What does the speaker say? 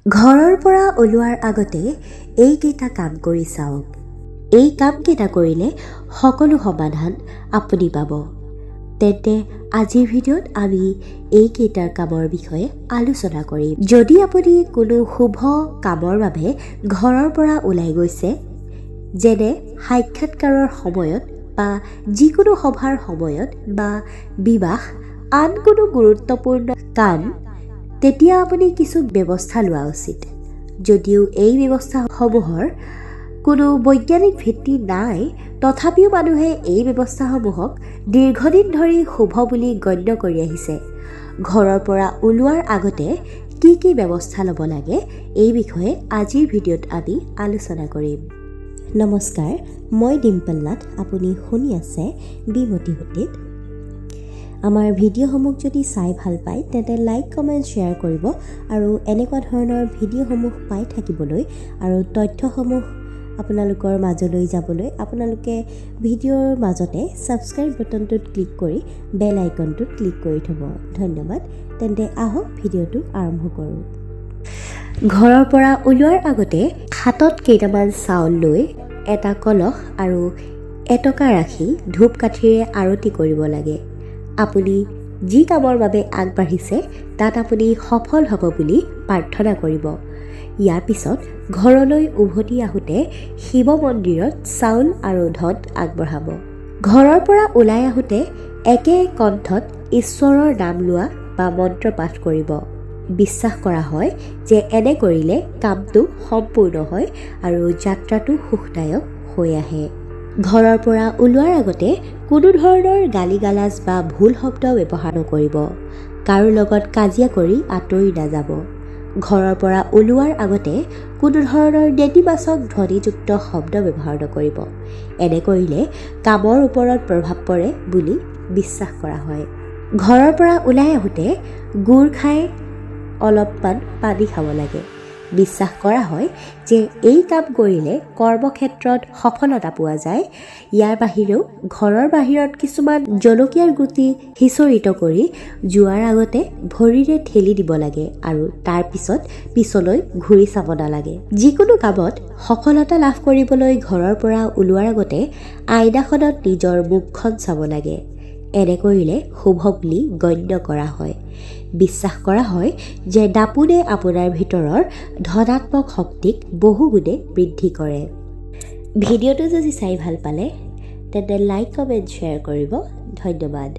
ঘৰৰ পৰা ওলোৱাৰ আগতে এইকেইটা কাম কৰি চাওক। এই কামকেইটা কৰিলে সকলো সমাধান আপুনি পাব। তেন্তে আজিৰ ভিডিঅ'ত আমি এইকেইটাৰ কামৰ বিষয়ে আলোচনা কৰিম। যদি আপুনি কোনো শুভ কামৰ বাবে ঘৰৰ পৰা ওলাই গৈছে, যেনে সাক্ষাৎকাৰৰ সময়ত বা যিকোনো সভাৰ সময়ত বা বিবাহ, আন কোনো গুৰুত্বপূৰ্ণ কাম, তেতিয়া আপুনি কিছু ব্যৱস্থা লোৱা উচিত। যদিও এই ব্যৱস্থাসমূহৰ কোনো বৈজ্ঞানিক ভিত্তি নাই, তথাপিও মানুহে এই ব্যৱস্থাসমূহক দীৰ্ঘদিন ধৰি শুভ বুলি গণ্য কৰি আহিছে। ঘৰৰ পৰা ওলোৱাৰ আগতে কি কি ব্যৱস্থা ল'ব লাগে, এই বিষয়ে আজিৰ ভিডিঅ'ত আমি আলোচনা কৰিম। নমস্কাৰ, মই ডিম্পল নাথ। আপুনি শুনি আছে বি মটিভেটেড। আমাৰ ভিডিঅ'সমূহ যদি চাই ভাল পায় তেন্তে লাইক, কমেণ্ট, শ্বেয়াৰ কৰিব আৰু এনেকুৱা ধৰণৰ ভিডিঅ'সমূহ পাই থাকিবলৈ আৰু তথ্যসমূহ আপোনালোকৰ মাজলৈ যাবলৈ আপোনালোকে ভিডিঅ'ৰ মাজতে ছাবস্ক্ৰাইব বাটনটোত ক্লিক কৰি বেল আইকনটোত ক্লিক কৰি থ'ব। ধন্যবাদ। তেন্তে আহক ভিডিঅ'টো আৰম্ভ কৰোঁ। ঘৰৰ পৰা ওলোৱাৰ আগতে হাতত কেইটামান চাউল লৈ এটা কলহ আৰু এটকা ৰাখি ধূপকাঠিৰে আৰতি কৰিব লাগে। আপুনি যি কামৰ বাবে আগবাঢ়িছে তাত আপুনি সফল হ'ব বুলি প্ৰাৰ্থনা কৰিব। ইয়াৰ পিছত ঘৰলৈ উভতি আহোঁতে শিৱ মন্দিৰত চাউল আৰু ধন আগবঢ়াব। ঘৰৰ পৰা ওলাই আহোঁতে একে কণ্ঠত ঈশ্বৰৰ নাম লোৱা বা মন্ত্ৰ পাঠ কৰিব। বিশ্বাস কৰা হয় যে এনে কৰিলে কামটো সম্পূৰ্ণ হয় আৰু যাত্ৰাটো সুখদায়ক হৈ আহে। ঘৰৰ পৰা ওলোৱাৰ আগতে কোনো ধৰণৰ গালি-গালাজ বা ভুল শব্দ ব্যৱহাৰ নকৰিব। কাৰো লগত কাজিয়া কৰি আঁতৰি নাযাব। ঘৰৰ পৰা ওলোৱাৰ আগতে কোনো ধৰণৰ নেতিবাচক ধ্বনিযুক্ত শব্দ ব্যৱহাৰ নকৰিব। এনে কৰিলে কামৰ ওপৰত প্ৰভাৱ পৰে বুলি বিশ্বাস কৰা হয়। ঘৰৰ পৰা ওলাই আহোঁতে গুৰ খাই অলপমান পানী খাব লাগে। বিশ্বাস কৰা হয় যে এই কাম কৰিলে কৰ্মক্ষেত্ৰত সফলতা পোৱা যায়। ইয়াৰ বাহিৰেও ঘৰৰ বাহিৰত কিছুমান জলকীয়াৰ গুটি সিঁচৰিত কৰি যোৱাৰ আগতে ভৰিৰে ঠেলি দিব লাগে আৰু তাৰ পিছলৈ ঘূৰি চাব নালাগে। যিকোনো কামত সফলতা লাভ কৰিবলৈ ঘৰৰ পৰা ওলোৱাৰ আগতে আইনাখনত নিজৰ মুখখন চাব লাগে। এনে কৰিলে শুভ বুলি গণ্য কৰা হয়। বিশ্বাস কৰা হয় যে দাপোনে আপোনাৰ ভিতৰৰ ধনাত্মক শক্তিক বহুগুণে বৃদ্ধি কৰে। ভিডিঅ'টো যদি চাই ভাল পালে তেন্তে লাইক, কমেণ্ট, শ্বেয়াৰ কৰিব। ধন্যবাদ।